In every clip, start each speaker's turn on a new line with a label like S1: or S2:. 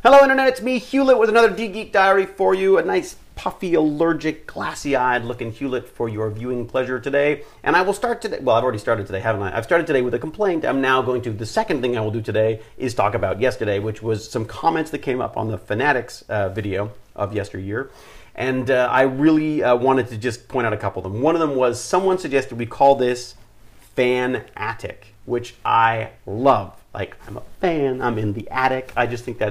S1: Hello Internet, it's me, Hewlett, with another D-Geek Diary for you. A nice, puffy, allergic, glassy-eyed looking Hewlett for your viewing pleasure today. And I will start today, well, I've already started today, haven't I? I've started today with a complaint. I'm now going to, the second thing I will do today is talk about yesterday, which was some comments that came up on the Fanatics video of yesteryear. And I really wanted to just point out a couple of them. One of them was someone suggested we call this Fan Attic, which I love. Like, I'm a fan, I'm in the attic. I just think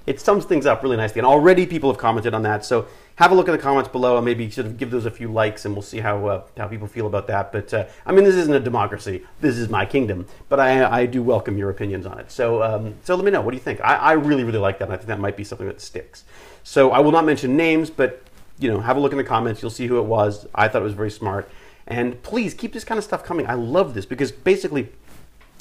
S1: it sums things up really nicely. And already people have commented on that. So have a look at the comments below and maybe sort of give those a few likes and we'll see how people feel about that. But I mean, this isn't a democracy. This is my kingdom. But I do welcome your opinions on it. So so let me know. What do you think? I really, really like that. And I think that might be something that sticks. So I will not mention names, but you know, have a look in the comments. You'll see who it was. I thought it was very smart. And please keep this kind of stuff coming. I love this because basically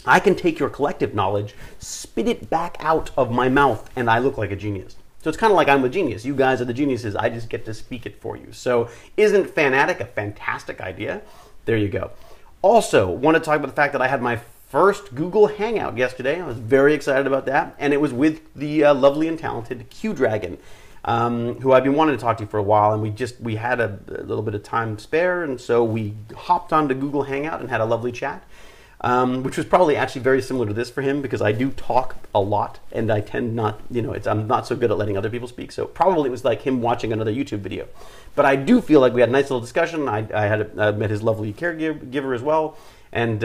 S1: I can take your collective knowledge, spit it back out of my mouth, and I look like a genius. So it's kind of like I'm a genius. You guys are the geniuses. I just get to speak it for you. So isn't Fanatic a fantastic idea? There you go. Also, want to talk about the fact that I had my first Google Hangout yesterday. I was very excited about that. And it was with the lovely and talented Q-Dragon, who I've been wanting to talk to for a while. And we had a little bit of time spare. And so we hopped onto Google Hangout and had a lovely chat. Which was probably actually very similar to this for him because I do talk a lot and I tend not, you know, I'm not so good at letting other people speak. So probably it was like him watching another YouTube video. But I do feel like we had a nice little discussion. I met his lovely caregiver as well. And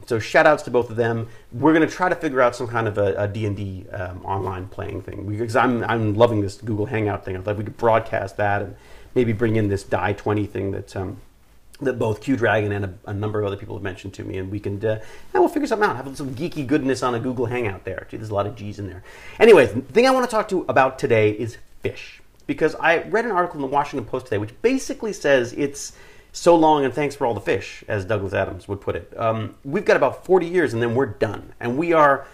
S1: so shout outs to both of them. We're going to try to figure out some kind of a D&D online playing thing because I'm loving this Google Hangout thing. I thought we could broadcast that and maybe bring in this Die 20 thing that both Q-Dragon and a number of other people have mentioned to me, and we can, we'll figure something out. Have some geeky goodness on a Google Hangout there. Gee, there's a lot of G's in there. Anyways, the thing I want to talk to about today is fish, because I read an article in the Washington Post today, which basically says it's so long and thanks for all the fish, as Douglas Adams would put it. We've got about 40 years and then we're done, and we are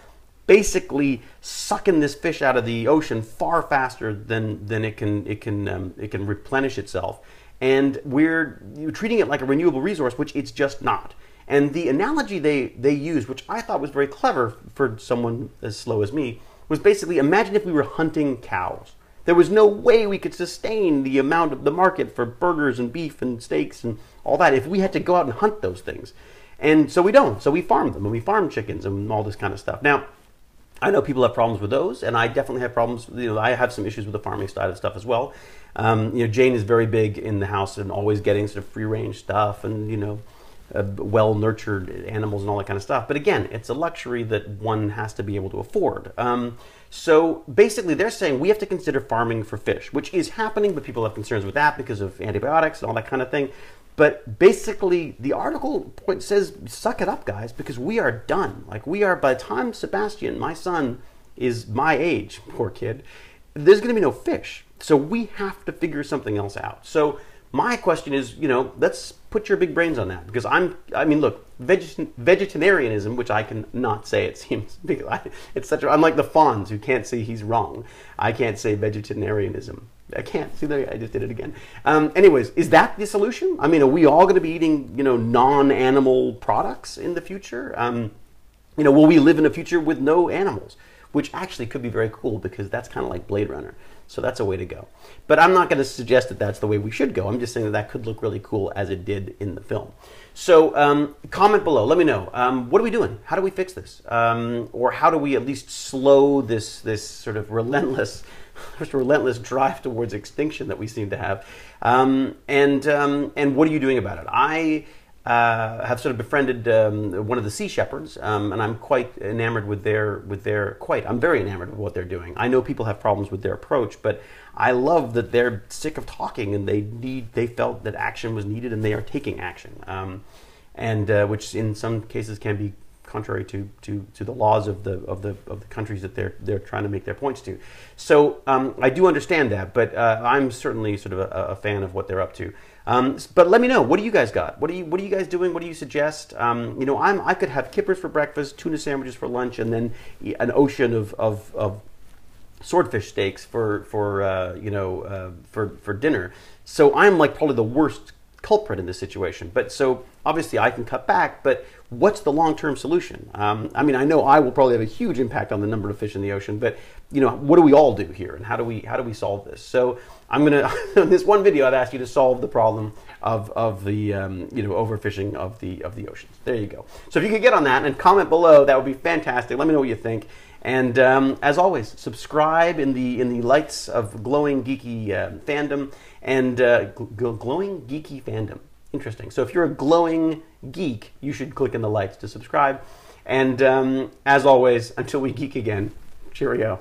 S1: basically sucking this fish out of the ocean far faster than it can replenish itself. And we're treating it like a renewable resource, which it's just not. And the analogy they used, which I thought was very clever for someone as slow as me, was basically imagine if we were hunting cows. There was no way we could sustain the amount of the market for burgers and beef and steaks and all that if we had to go out and hunt those things. And so we don't. So we farm them and we farm chickens and all this kind of stuff. Now, I know people have problems with those, and I definitely have problems. You know, I have some issues with the farming side of stuff as well. You know, Jane is very big in the house and always getting sort of free-range stuff and, you know, well-nurtured animals and all that kind of stuff. But again, it's a luxury that one has to be able to afford. So basically, they're saying we have to consider farming for fish, which is happening, but people have concerns with that because of antibiotics and all that kind of thing. But basically, the article says, suck it up, guys, because we are done. Like, we are, by the time Sebastian, my son, is my age, poor kid, there's going to be no fish. So we have to figure something else out. So my question is, you know, let's put your big brains on that. Because I mean, look, vegetarianism, which I can not say, it seems, it's such a, I'm like the Fonz who can't say he's wrong. I can't say vegetarianism. I can't. See, there, I just did it again. Anyways, is that the solution? I mean, are we all going to be eating, you know, non-animal products in the future? You know, will we live in a future with no animals? Which actually could be very cool because that's kind of like Blade Runner. So that's a way to go. But I'm not going to suggest that that's the way we should go. I'm just saying that that could look really cool as it did in the film. So comment below. Let me know. What are we doing? How do we fix this? Or how do we at least slow this sort of relentless drive towards extinction that we seem to have? And what are you doing about it? I have sort of befriended one of the Sea Shepherds, and I'm quite enamored I'm very enamored with what they're doing. I know people have problems with their approach, but I love that they're sick of talking and they felt that action was needed and they are taking action, which in some cases can be contrary to the laws of the countries that they're trying to make their points to. So I do understand that, but I'm certainly sort of a fan of what they're up to. But let me know. What do you guys got? What are you guys doing? What do you suggest? You know, I could have kippers for breakfast, tuna sandwiches for lunch, and then an ocean of swordfish steaks for dinner. So I'm like probably the worst culprit in this situation. But so obviously I can cut back, but what's the long-term solution? I mean, I know I will probably have a huge impact on the number of fish in the ocean, but what do we all do here, and how do we solve this? So I'm gonna in this one video I've asked you to solve the problem of the overfishing of the oceans. There you go. So if you could get on that and comment below, that would be fantastic. Let me know what you think. And as always, subscribe in the lights of glowing geeky fandom and glowing geeky fandom. Interesting. So if you're a glowing geek, you should click in the lights to subscribe. And as always, until we geek again, cheerio.